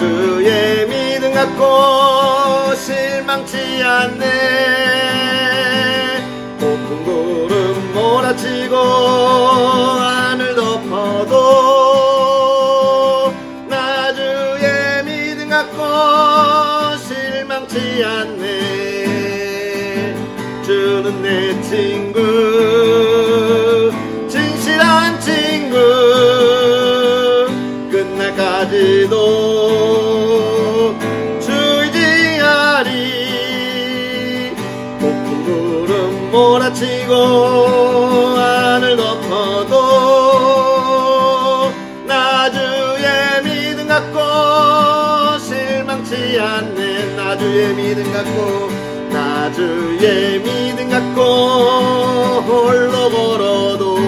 주의 믿음 갖고 실망치 않네. 높은 구름 몰아치고 하늘 덮어도 나 주의 믿음 갖고 실망치 않네. 주는 내 친구, 진실한 친구, 끝날까지도 주 의지하리. 높은 구름 몰아치고 하늘 덮어도 나 주의 믿음 갖고 실망치 않네. 나 주의 믿음 갖고, 나 주의 믿음 갖고 홀로 걸어도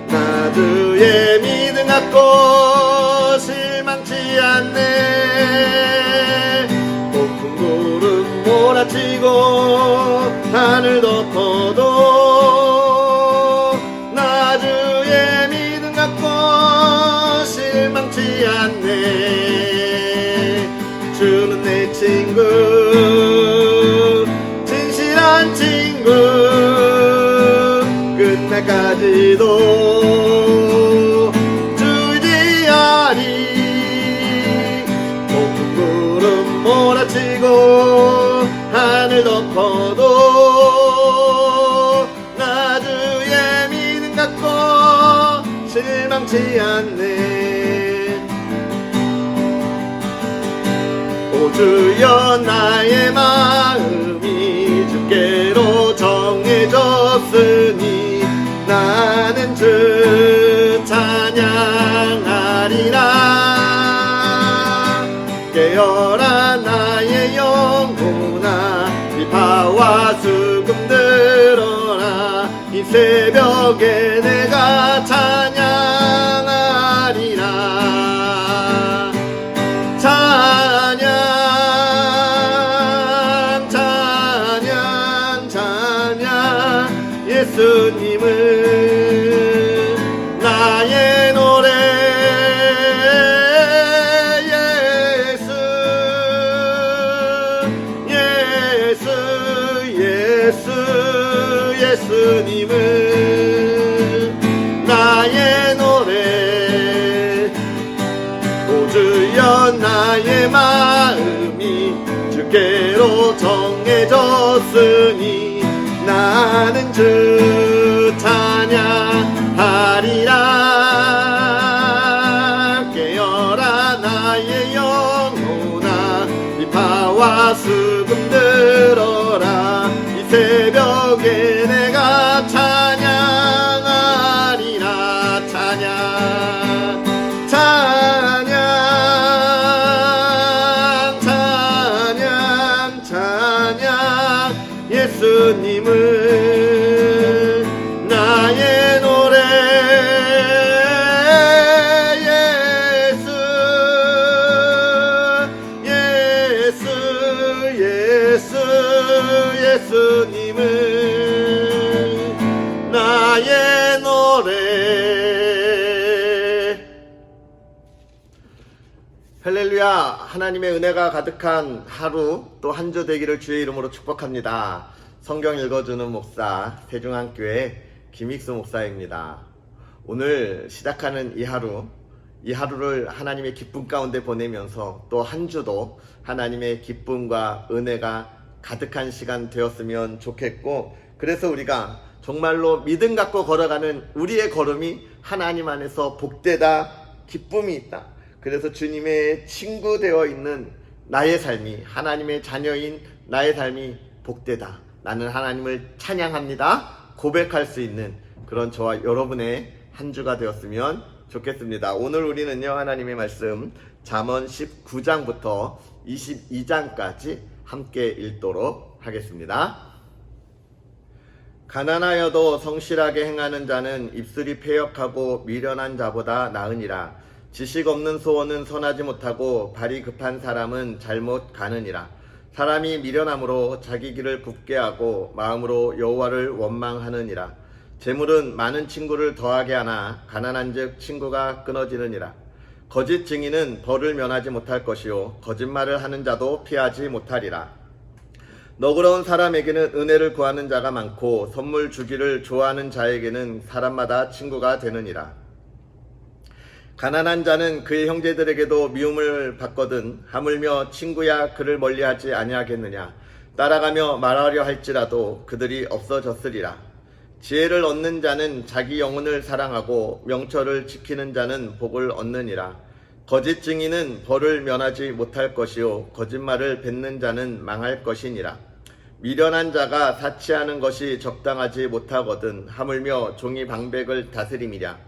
나 주의 믿음 갖고 실망치 않네. 높은 구름 몰아치고 하늘 덮어도 나 주의 믿음 갖고 실망치 않네. 주는 내 친구, 진실한 친구, 끝날까지도 주 의지하리. 높은 구름 몰아치고 하늘 덮어도 나 주의 믿음 갖고 실망치 않네. 오 주여 나의 마음이 주께로 정해졌으니 나는 주 찬양하리라. 깨어라 나의 영혼아, 비파와 수금 들어라. 이 새벽에 내가 찬양하리라. 찬양 찬양 찬양 예수님을 나의 노래. 예수 예수 예수 예수님을 나의 노래. 오 주여 나의 마음이 주께로 정해졌으니 나는 주 찬양하리라. 깨어라 나의 영혼아, 비파와 수금 들어라. 이 새벽에 내가 찬양하리라. 찬양 찬양 찬양 찬양 예수님을 나의 노래. 예수 예수 예수 예수님을 나의 노래. 할렐루야. 하나님의 은혜가 가득한 하루 또 한 주 되기를 주의 이름으로 축복합니다. 성경 읽어주는 목사, 세중한교회 김익수 목사입니다. 오늘 시작하는 이 하루를 하나님의 기쁨 가운데 보내면서 또 한 주도 하나님의 기쁨과 은혜가 가득한 시간 되었으면 좋겠고, 그래서 우리가 정말로 믿음 갖고 걸어가는 우리의 걸음이 하나님 안에서 복되다, 기쁨이 있다. 그래서 주님의 친구 되어 있는 나의 삶이, 하나님의 자녀인 나의 삶이 복되다. 나는 하나님을 찬양합니다. 고백할 수 있는 그런 저와 여러분의 한 주가 되었으면 좋겠습니다. 오늘 우리는요, 하나님의 말씀 잠언 19장부터 22장까지 함께 읽도록 하겠습니다. 가난하여도 성실하게 행하는 자는 입술이 패역하고 미련한 자보다 나으니라. 지식 없는 소원은 선하지 못하고 발이 급한 사람은 잘못 가느니라. 사람이 미련함으로 자기 길을 굽게 하고 마음으로 여호와를 원망하느니라. 재물은 많은 친구를 더하게 하나 가난한즉 친구가 끊어지느니라. 거짓 증인은 벌을 면하지 못할 것이요 거짓말을 하는 자도 피하지 못하리라. 너그러운 사람에게는 은혜를 구하는 자가 많고 선물 주기를 좋아하는 자에게는 사람마다 친구가 되느니라. 가난한 자는 그의 형제들에게도 미움을 받거든 하물며 친구야 그를 멀리하지 아니하겠느냐. 따라가며 말하려 할지라도 그들이 없어졌으리라. 지혜를 얻는 자는 자기 영혼을 사랑하고 명철을 지키는 자는 복을 얻느니라. 거짓 증인은 벌을 면하지 못할 것이요 거짓말을 뱉는 자는 망할 것이니라. 미련한 자가 사치하는 것이 적당하지 못하거든 하물며 종이 방백을 다스림이랴.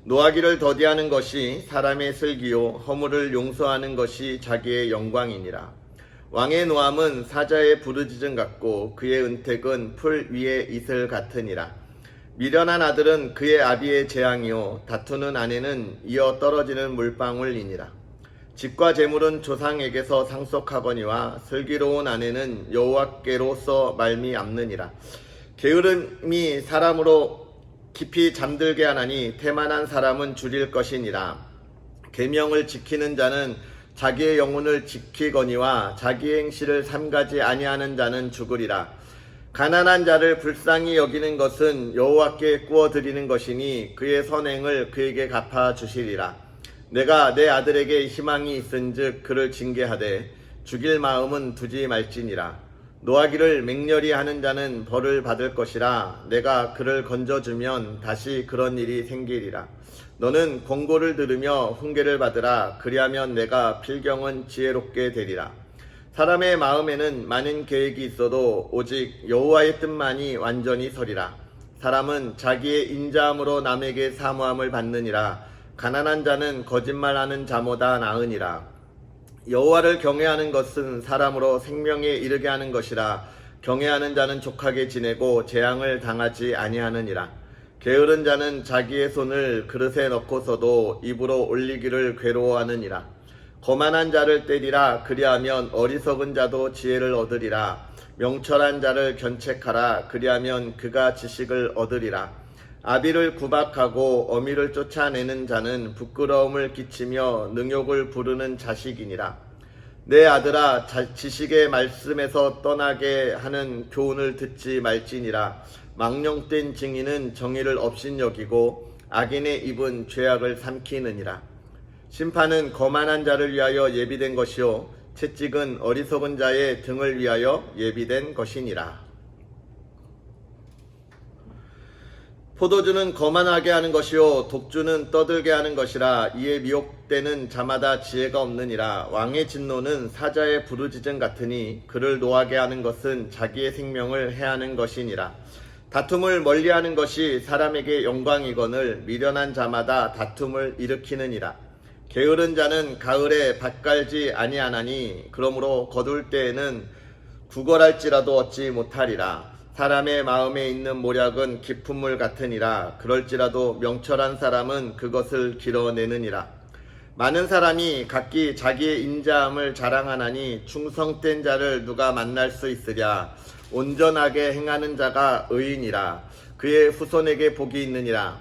노하기를 더디하는 것이 사람의 슬기요 허물을 용서하는 것이 자기의 영광이니라. 왕의 노함은 사자의 부르짖음 같고 그의 은택은 풀 위의 이슬 같으니라. 미련한 아들은 그의 아비의 재앙이요 다투는 아내는 이어 떨어지는 물방울이니라. 집과 재물은 조상에게서 상속하거니와 슬기로운 아내는 여호와께로서 말미암느니라. 게으름이 사람으로 깊이 잠들게 하나니 태만한 사람은 줄일 것이니라. 계명을 지키는 자는 자기의 영혼을 지키거니와 자기의 행실을 삼가지 아니하는 자는 죽으리라. 가난한 자를 불쌍히 여기는 것은 여호와께 구워드리는 것이니 그의 선행을 그에게 갚아주시리라. 내가 내 아들에게 희망이 있은즉 그를 징계하되 죽일 마음은 두지 말지니라. 노하기를 맹렬히 하는 자는 벌을 받을 것이라. 내가 그를 건져주면 다시 그런 일이 생기리라. 너는 권고를 들으며 훈계를 받으라. 그리하면 내가 필경은 지혜롭게 되리라. 사람의 마음에는 많은 계획이 있어도 오직 여호와의 뜻만이 완전히 서리라. 사람은 자기의 인자함으로 남에게 사모함을 받느니라. 가난한 자는 거짓말하는 자보다 나으니라. 여호와를 경외하는 것은 사람으로 생명에 이르게 하는 것이라. 경외하는 자는 족하게 지내고 재앙을 당하지 아니하느니라. 게으른 자는 자기의 손을 그릇에 넣고서도 입으로 올리기를 괴로워하느니라. 거만한 자를 때리라. 그리하면 어리석은 자도 지혜를 얻으리라. 명철한 자를 견책하라. 그리하면 그가 지식을 얻으리라. 아비를 구박하고 어미를 쫓아내는 자는 부끄러움을 끼치며 능욕을 부르는 자식이니라. 내 아들아, 지식의 말씀에서 떠나게 하는 교훈을 듣지 말지니라. 망령된 증인은 정의를 업신여기고 악인의 입은 죄악을 삼키느니라. 심판은 거만한 자를 위하여 예비된 것이요 채찍은 어리석은 자의 등을 위하여 예비된 것이니라. 포도주는 거만하게 하는 것이요 독주는 떠들게 하는 것이라. 이에 미혹되는 자마다 지혜가 없느니라. 왕의 진노는 사자의 부르짖음 같으니 그를 노하게 하는 것은 자기의 생명을 해하는 것이니라. 다툼을 멀리하는 것이 사람에게 영광이거늘 미련한 자마다 다툼을 일으키느니라. 게으른 자는 가을에 밭 갈지 아니하나니 그러므로 거둘 때에는 구걸할지라도 얻지 못하리라. 사람의 마음에 있는 모략은 깊은 물 같으니라. 그럴지라도 명철한 사람은 그것을 길어내느니라. 많은 사람이 각기 자기의 인자함을 자랑하나니 충성된 자를 누가 만날 수 있으랴. 온전하게 행하는 자가 의인이라. 그의 후손에게 복이 있느니라.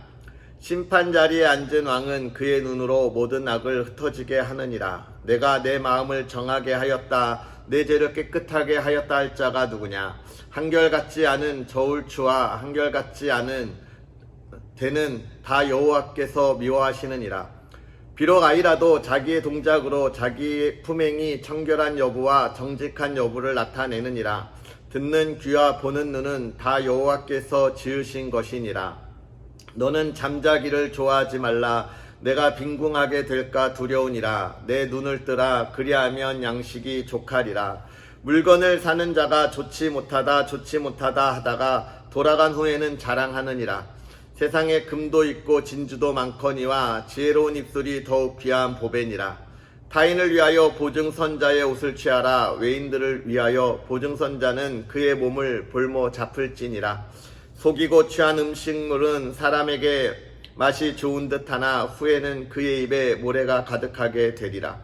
심판 자리에 앉은 왕은 그의 눈으로 모든 악을 흩어지게 하느니라. 내가 내 마음을 정하게 하였다. 내 죄를 깨끗하게 하였다 할 자가 누구냐. 한결같지 않은 저울추와 한결같지 않은 대는 다 여호와께서 미워하시느니라. 비록 아이라도 자기의 동작으로 자기의 품행이 청결한 여부와 정직한 여부를 나타내느니라. 듣는 귀와 보는 눈은 다 여호와께서 지으신 것이니라. 너는 잠자기를 좋아하지 말라. 내가 빈궁하게 될까 두려우니라. 내 눈을 뜨라. 그리하면 양식이 족하리라. 물건을 사는 자가 좋지 못하다 하다가 돌아간 후에는 자랑하느니라. 세상에 금도 있고 진주도 많거니와 지혜로운 입술이 더욱 귀한 보배니라. 타인을 위하여 보증선자의 옷을 취하라. 외인들을 위하여 보증선자는 그의 몸을 볼모 잡을지니라. 속이고 취한 음식물은 사람에게 맛이 좋은 듯하나 후에는 그의 입에 모래가 가득하게 되리라.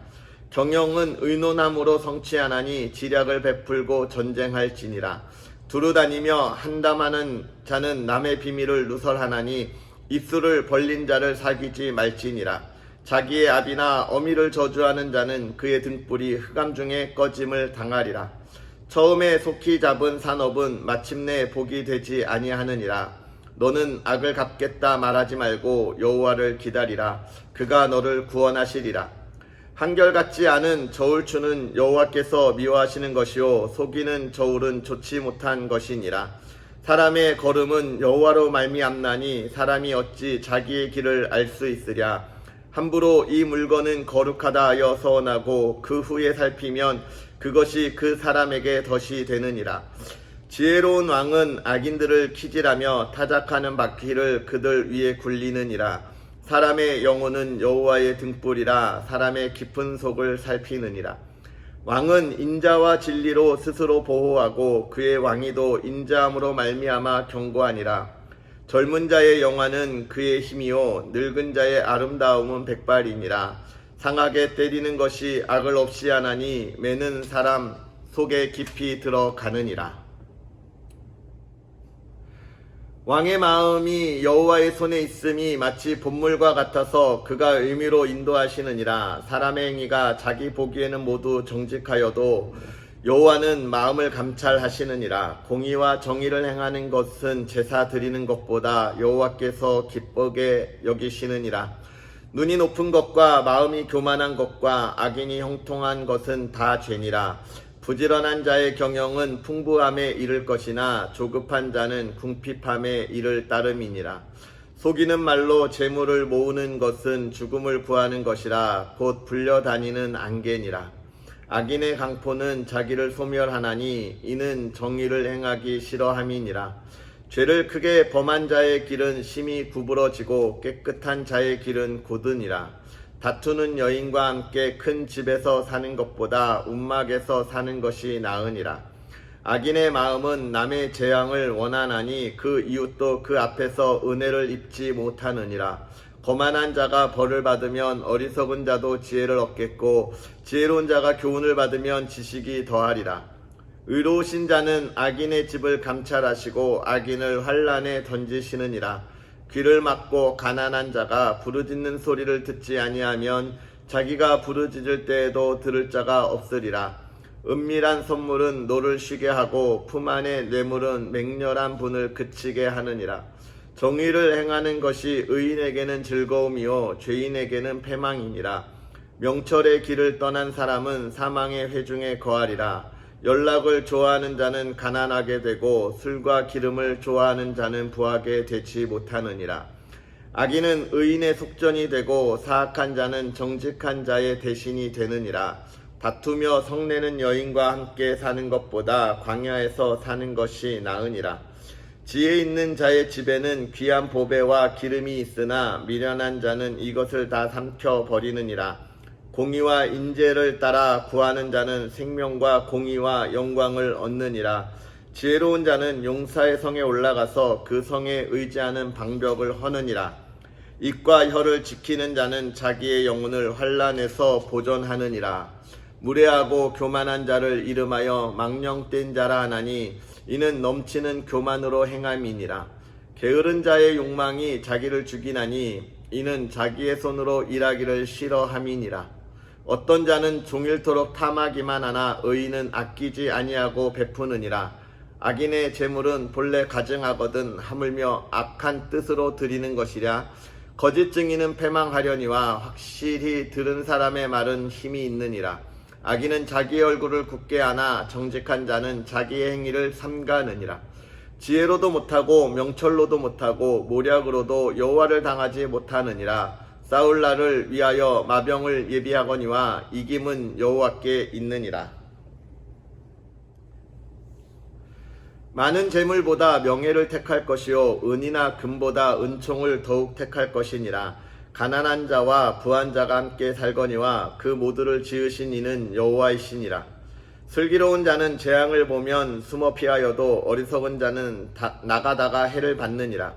경영은 의논함으로 성취하나니 지략을 베풀고 전쟁할지니라. 두루다니며 한담하는 자는 남의 비밀을 누설하나니 입술을 벌린 자를 사귀지 말지니라. 자기의 아비나 어미를 저주하는 자는 그의 등불이 흑암 중에 꺼짐을 당하리라. 처음에 속히 잡은 산업은 마침내 복이 되지 아니하느니라. 너는 악을 갚겠다 말하지 말고 여호와를 기다리라. 그가 너를 구원하시리라. 한결같지 않은 저울추는 여호와께서 미워하시는 것이요 속이는 저울은 좋지 못한 것이니라. 사람의 걸음은 여호와로 말미암나니 사람이 어찌 자기의 길을 알 수 있으랴. 함부로 이 물건은 거룩하다 하여 서원하고 그 후에 살피면 그것이 그 사람에게 덫이 되느니라. 지혜로운 왕은 악인들을 키질하며 타작하는 바퀴를 그들 위에 굴리느니라. 사람의 영혼은 여호와의 등불이라. 사람의 깊은 속을 살피느니라. 왕은 인자와 진리로 스스로 보호하고 그의 왕위도 인자함으로 말미암아 견고하니라. 젊은 자의 영화는 그의 힘이요 늙은 자의 아름다움은 백발이니라. 상하게 때리는 것이 악을 없이 하나니 매는 사람 속에 깊이 들어가느니라. 왕의 마음이 여호와의 손에 있음이 마치 봇물과 같아서 그가 의미로 인도하시느니라. 사람의 행위가 자기 보기에는 모두 정직하여도 여호와는 마음을 감찰하시느니라. 공의와 정의를 행하는 것은 제사 드리는 것보다 여호와께서 기쁘게 여기시느니라. 눈이 높은 것과 마음이 교만한 것과 악인이 형통한 것은 다 죄니라. 부지런한 자의 경영은 풍부함에 이를 것이나 조급한 자는 궁핍함에 이를 따름이니라. 속이는 말로 재물을 모으는 것은 죽음을 구하는 것이라. 곧 불려다니는 안개니라. 악인의 강포는 자기를 소멸하나니 이는 정의를 행하기 싫어함이니라. 죄를 크게 범한 자의 길은 심히 구부러지고 깨끗한 자의 길은 곧으니라. 다투는 여인과 함께 큰 집에서 사는 것보다 움막에서 사는 것이 나으니라. 악인의 마음은 남의 재앙을 원하나니 그 이웃도 그 앞에서 은혜를 입지 못하느니라. 거만한 자가 벌을 받으면 어리석은 자도 지혜를 얻겠고 지혜로운 자가 교훈을 받으면 지식이 더하리라. 의로우신 자는 악인의 집을 감찰하시고 악인을 환란에 던지시느니라. 귀를 막고 가난한 자가 부르짖는 소리를 듣지 아니하면 자기가 부르짖을 때에도 들을 자가 없으리라. 은밀한 선물은 노를 쉬게 하고 품 안의 뇌물은 맹렬한 분을 그치게 하느니라. 정의를 행하는 것이 의인에게는 즐거움이요 죄인에게는 패망이니라. 명철의 길을 떠난 사람은 사망의 회중에 거하리라. 연락을 좋아하는 자는 가난하게 되고 술과 기름을 좋아하는 자는 부하게 되지 못하느니라. 악인은 의인의 속전이 되고 사악한 자는 정직한 자의 대신이 되느니라. 다투며 성내는 여인과 함께 사는 것보다 광야에서 사는 것이 나으니라. 지혜 있는 자의 집에는 귀한 보배와 기름이 있으나 미련한 자는 이것을 다 삼켜 버리느니라. 공의와 인재를 따라 구하는 자는 생명과 공의와 영광을 얻느니라. 지혜로운 자는 용사의 성에 올라가서 그 성에 의지하는 방벽을 허느니라. 입과 혀를 지키는 자는 자기의 영혼을 환난에서 보존하느니라. 무례하고 교만한 자를 이름하여 망령된 자라 하나니 이는 넘치는 교만으로 행함이니라. 게으른 자의 욕망이 자기를 죽이나니 이는 자기의 손으로 일하기를 싫어함이니라. 어떤 자는 종일토록 탐하기만 하나 의인은 아끼지 아니하고 베푸느니라. 악인의 재물은 본래 가증하거든 하물며 악한 뜻으로 드리는 것이랴. 거짓 증인은 패망하려니와 확실히 들은 사람의 말은 힘이 있느니라. 악인은 자기의 얼굴을 굳게 하나 정직한 자는 자기의 행위를 삼가느니라. 지혜로도 못하고 명철로도 못하고 모략으로도 여호와를 당하지 못하느니라. 싸울 날을 위하여 마병을 예비하거니와 이김은 여호와께 있느니라. 많은 재물보다 명예를 택할 것이요 은이나 금보다 은총을 더욱 택할 것이니라. 가난한 자와 부한 자가 함께 살거니와 그 모두를 지으신 이는 여호와이시니라. 슬기로운 자는 재앙을 보면 숨어 피하여도 어리석은 자는 나가다가 해를 받느니라.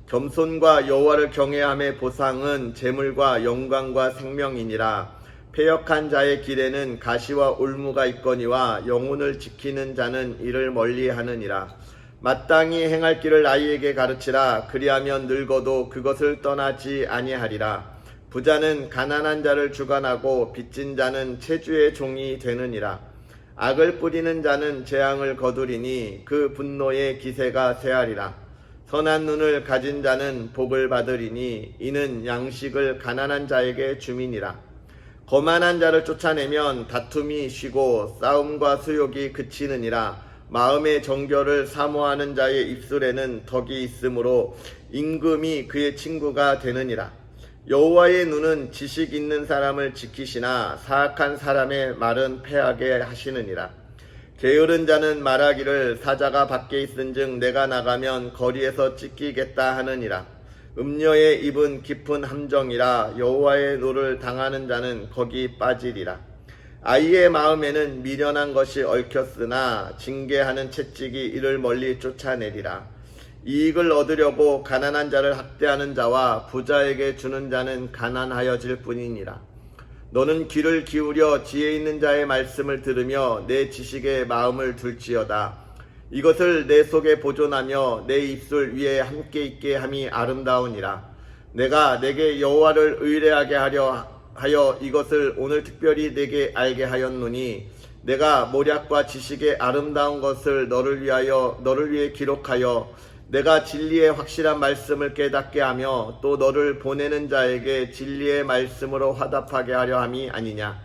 겸손과 여호와를 경외함의 보상은 재물과 영광과 생명이니라. 패역한 자의 길에는 가시와 올무가 있거니와 영혼을 지키는 자는 이를 멀리하느니라. 마땅히 행할 길을 아이에게 가르치라. 그리하면 늙어도 그것을 떠나지 아니하리라. 부자는 가난한 자를 주관하고 빚진 자는 체주의 종이 되느니라. 악을 뿌리는 자는 재앙을 거두리니 그 분노의 기세가 쇠하리라. 선한 눈을 가진 자는 복을 받으리니 이는 양식을 가난한 자에게 주민이라. 거만한 자를 쫓아내면 다툼이 쉬고 싸움과 수욕이 그치느니라. 마음의 정결을 사모하는 자의 입술에는 덕이 있으므로 임금이 그의 친구가 되느니라. 여호와의 눈은 지식 있는 사람을 지키시나 사악한 사람의 말은 패하게 하시느니라. 게으른 자는 말하기를 사자가 밖에 있은즉 내가 나가면 거리에서 찢기겠다 하느니라. 음녀의 입은 깊은 함정이라 여호와의 노를 당하는 자는 거기 빠지리라. 아이의 마음에는 미련한 것이 얽혔으나 징계하는 채찍이 이를 멀리 쫓아내리라. 이익을 얻으려고 가난한 자를 학대하는 자와 부자에게 주는 자는 가난하여질 뿐이니라. 너는 귀를 기울여 지혜 있는 자의 말씀을 들으며 내 지식에 마음을 둘지어다. 이것을 내 속에 보존하며 내 입술 위에 함께 있게 함이 아름다우니라. 내가 내게 여호와를 의뢰하게 하여 이것을 오늘 특별히 내게 알게 하였노니 내가 모략과 지식의 아름다운 것을 너를 위해 기록하여 내가 진리의 확실한 말씀을 깨닫게 하며 또 너를 보내는 자에게 진리의 말씀으로 화답하게 하려 함이 아니냐.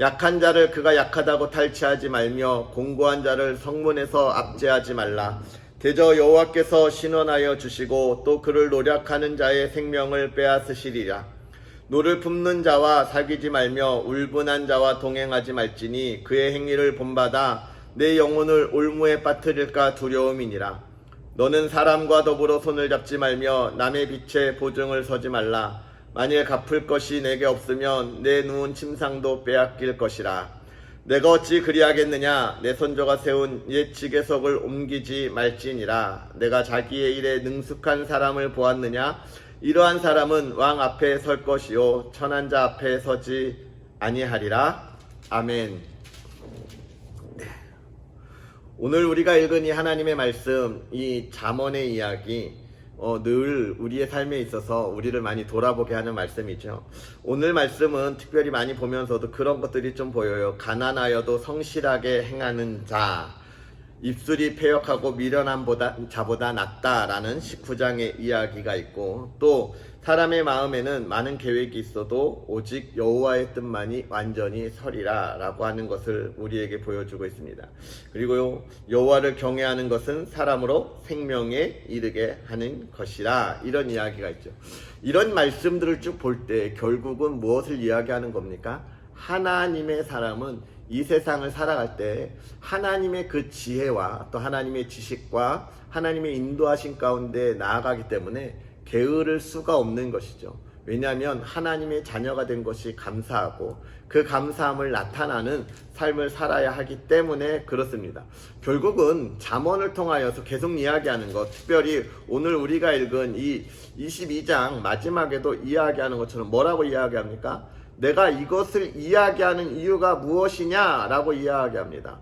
약한 자를 그가 약하다고 탈취하지 말며 공고한 자를 성문에서 압제하지 말라. 대저 여호와께서 신원하여 주시고 또 그를 노략하는 자의 생명을 빼앗으시리라. 노를 품는 자와 사귀지 말며 울분한 자와 동행하지 말지니 그의 행위를 본받아 내 영혼을 올무에 빠뜨릴까 두려움이니라. 너는 사람과 더불어 손을 잡지 말며 남의 빛에 보증을 서지 말라. 만일 갚을 것이 내게 없으면 내 누운 침상도 빼앗길 것이라. 내가 어찌 그리하겠느냐. 내 선조가 세운 옛 지계석을 옮기지 말지니라. 내가 자기의 일에 능숙한 사람을 보았느냐. 이러한 사람은 왕 앞에 설 것이요 천한 자 앞에 서지 아니하리라. 아멘. 오늘 우리가 읽은 이 하나님의 말씀, 이 잠언의 이야기, 늘 우리의 삶에 있어서 우리를 많이 돌아보게 하는 말씀이죠. 오늘 말씀은 특별히 많이 보면서도 그런 것들이 좀 보여요. 가난하여도 성실하게 행하는 자, 입술이 패역하고 미련한 자보다 낫다라는 19장의 이야기가 있고, 또 사람의 마음에는 많은 계획이 있어도 오직 여호와의 뜻만이 완전히 서리라 라고 하는 것을 우리에게 보여주고 있습니다. 그리고 여호와를 경외하는 것은 사람으로 생명에 이르게 하는 것이라, 이런 이야기가 있죠. 이런 말씀들을 쭉 볼 때 결국은 무엇을 이야기하는 겁니까? 하나님의 사람은 이 세상을 살아갈 때 하나님의 그 지혜와 또 하나님의 지식과 하나님의 인도하신 가운데 나아가기 때문에 게으를 수가 없는 것이죠. 왜냐하면 하나님의 자녀가 된 것이 감사하고 그 감사함을 나타나는 삶을 살아야 하기 때문에 그렇습니다. 결국은 잠언을 통하여서 계속 이야기하는 것, 특별히 오늘 우리가 읽은 이 22장 마지막에도 이야기하는 것처럼 뭐라고 이야기합니까? 내가 이것을 이야기하는 이유가 무엇이냐 라고 이야기합니다.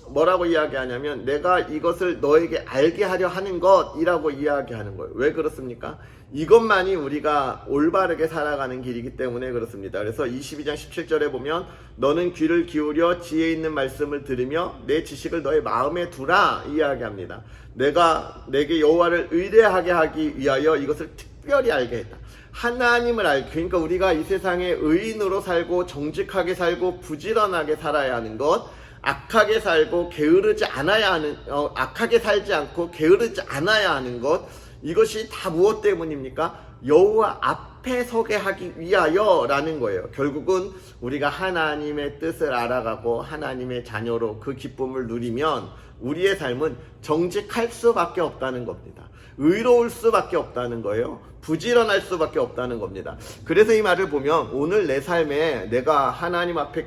뭐라고 이야기하냐면 내가 이것을 너에게 알게 하려 하는 것이라고 이야기하는 거예요. 왜 그렇습니까? 이것만이 우리가 올바르게 살아가는 길이기 때문에 그렇습니다. 그래서 22장 17절에 보면 너는 귀를 기울여 지혜 있는 말씀을 들으며 내 지식을 너의 마음에 두라 이야기합니다. 내가 내게 여호와를 의뢰하게 하기 위하여 이것을 특별히 알게 했다. 하나님을 알게, 그러니까 우리가 이 세상에 의인으로 살고 정직하게 살고 부지런하게 살아야 하는 것, 악하게 살고 게으르지 않아야 하는, 악하게 살지 않고 게으르지 않아야 하는 것, 이것이 다 무엇 때문입니까? 여호와 앞에 서게 하기 위하여라는 거예요. 결국은 우리가 하나님의 뜻을 알아가고 하나님의 자녀로 그 기쁨을 누리면 우리의 삶은 정직할 수밖에 없다는 겁니다. 의로울 수밖에 없다는 거예요. 부지런할 수밖에 없다는 겁니다. 그래서 이 말을 보면 오늘 내 삶에 내가 하나님 앞에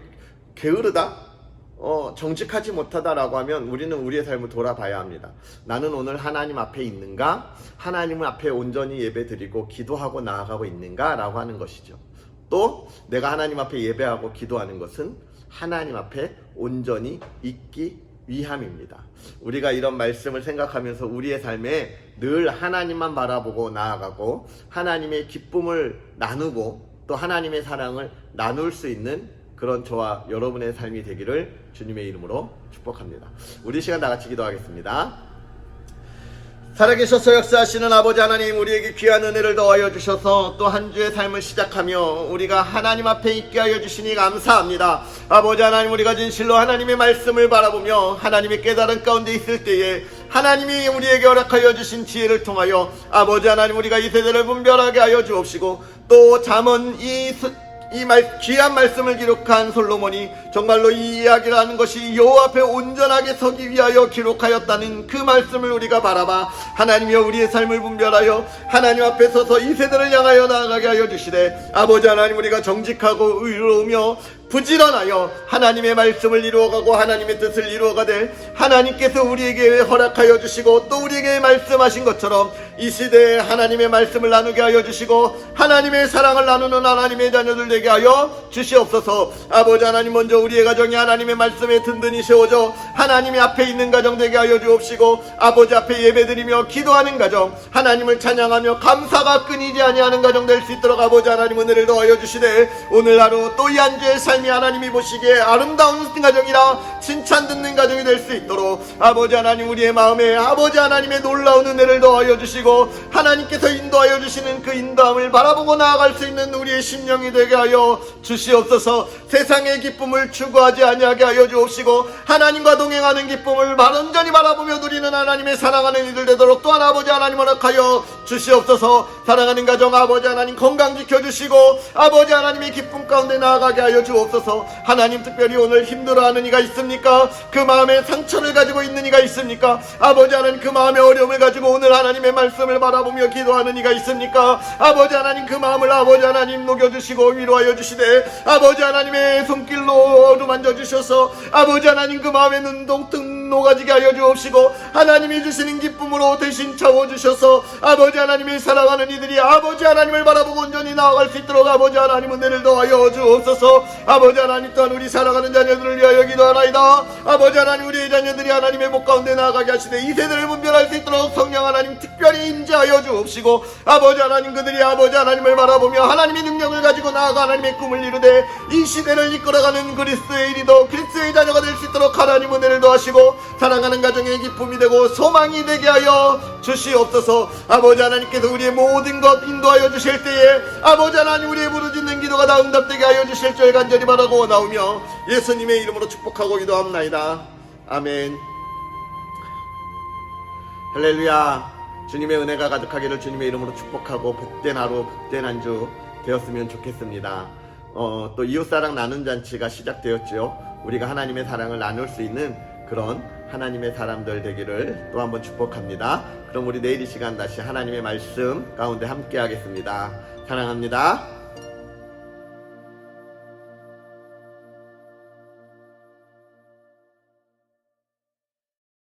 게으르다? 정직하지 못하다라고 하면 우리는 우리의 삶을 돌아봐야 합니다. 나는 오늘 하나님 앞에 있는가? 하나님 앞에 온전히 예배드리고 기도하고 나아가고 있는가? 라고 하는 것이죠. 또 내가 하나님 앞에 예배하고 기도하는 것은 하나님 앞에 온전히 있기 위함입니다. 우리가 이런 말씀을 생각하면서 우리의 삶에 늘 하나님만 바라보고 나아가고 하나님의 기쁨을 나누고 또 하나님의 사랑을 나눌 수 있는 그런 저와 여러분의 삶이 되기를 주님의 이름으로 축복합니다. 우리 시간 다 같이 기도하겠습니다. 살아계셔서 역사하시는 아버지 하나님, 우리에게 귀한 은혜를 더하여 주셔서 또 한 주의 삶을 시작하며 우리가 하나님 앞에 있게 하여 주시니 감사합니다. 아버지 하나님, 우리가 진실로 하나님의 말씀을 바라보며 하나님의 깨달은 가운데 있을 때에 하나님이 우리에게 허락하여 주신 지혜를 통하여 아버지 하나님, 우리가 이 세대를 분별하게 하여 주옵시고 또 잠언 귀한 말씀을 기록한 솔로몬이 정말로 이 이야기를 하는 것이 여호와 앞에 온전하게 서기 위하여 기록하였다는 그 말씀을 우리가 바라봐 하나님이여 우리의 삶을 분별하여 하나님 앞에 서서 이 세대를 향하여 나아가게 하여 주시되 아버지 하나님, 우리가 정직하고 의로우며 부지런하여 하나님의 말씀을 이루어가고 하나님의 뜻을 이루어가되 하나님께서 우리에게 허락하여 주시고 또 우리에게 말씀하신 것처럼 이 시대에 하나님의 말씀을 나누게 하여 주시고 하나님의 사랑을 나누는 하나님의 자녀들 되게 하여 주시옵소서. 아버지 하나님, 먼저 우리의 가정이 하나님의 말씀에 든든히 세워져 하나님의 앞에 있는 가정 되게 하여 주옵시고 아버지 앞에 예배드리며 기도하는 가정, 하나님을 찬양하며 감사가 끊이지 아니하는 가정 될 수 있도록 아버지 하나님 은혜를 더하여 주시되 오늘 하루 또 이 한 주의 삶이 하나님이 보시기에 아름다운 가정이라 칭찬 듣는 가정이 될 수 있도록 아버지 하나님, 우리의 마음에 아버지 하나님의 놀라운 은혜를 더하여 주시고 하나님께서 인도하여 주시는 그 인도함을 바라보고 나아갈 수 있는 우리의 심령이 되게 하여 주시옵소서. 세상의 기쁨을 추구하지 아니하게 하여 주옵시고 하나님과 동행하는 기쁨을 온전히 바라보며 누리는 하나님의 사랑하는 이들 되도록 또한 아버지 하나님 허락하여 주시옵소서. 사랑하는 가정 아버지 하나님 건강 지켜주시고 아버지 하나님의 기쁨 가운데 나아가게 하여 주옵소서. 하나님, 특별히 오늘 힘들어하는 이가 있습니까? 그 마음에 상처를 가지고 있는 이가 있습니까? 아버지 하나님, 그 마음의 어려움을 가지고 오늘 하나님의 말씀을 바라보며 기도하는 이가 있습니까? 아버지 하나님, 그 마음을 아버지 하나님 녹여주시고 위로하여 주시되 아버지 하나님의 손길로 어루만져 주셔서 아버지 하나님 그 마음의 눈동등 녹아지게 하여 주옵시고 하나님이 주시는 기쁨으로 대신 채워주셔서 아버지 하나님의 사랑하는 이들이 아버지 하나님을 바라보고 온전히 나아갈 수 있도록 아버지 하나님 은혜를 더하여 주옵소서. 아버지 하나님, 또한 우리 사랑하는 자녀들을 위하여 기도하나이다. 아버지 하나님, 우리의 자녀들이 하나님의 목 가운데 나아가게 하시되 이 세대를 분별할 수 있도록 성령 하나님 특별히 임재하여 주옵시고 아버지 하나님, 그들이 아버지 하나님을 바라보며 하나님의 능력을 가지고 나아가 하나님의 꿈을 이루되 이 시대를 이끌어가는 그리스도의 리더, 그리스도의 자녀가 될 수 있도록 하나님 은혜를 더하시고 사랑하는 가정의 기쁨이 되고 소망이 되게 하여 주시옵소서. 아버지 하나님께서 우리의 모든 것 인도하여 주실 때에 아버지 하나님, 우리의 부르짖는 기도가 다 응답되게 하여 주실 줄 간절히 바라고 나오며 예수님의 이름으로 축복하고 기도합나이다. 아멘. 할렐루야. 주님의 은혜가 가득하기를 주님의 이름으로 축복하고 복된 하루, 복된 한 주 되었으면 좋겠습니다. 또 이웃사랑 나눈 잔치가 시작되었죠. 우리가 하나님의 사랑을 나눌 수 있는 그런 하나님의 사람들 되기를 또 한번 축복합니다. 그럼 우리 내일 이 시간 다시 하나님의 말씀 가운데 함께 하겠습니다. 사랑합니다.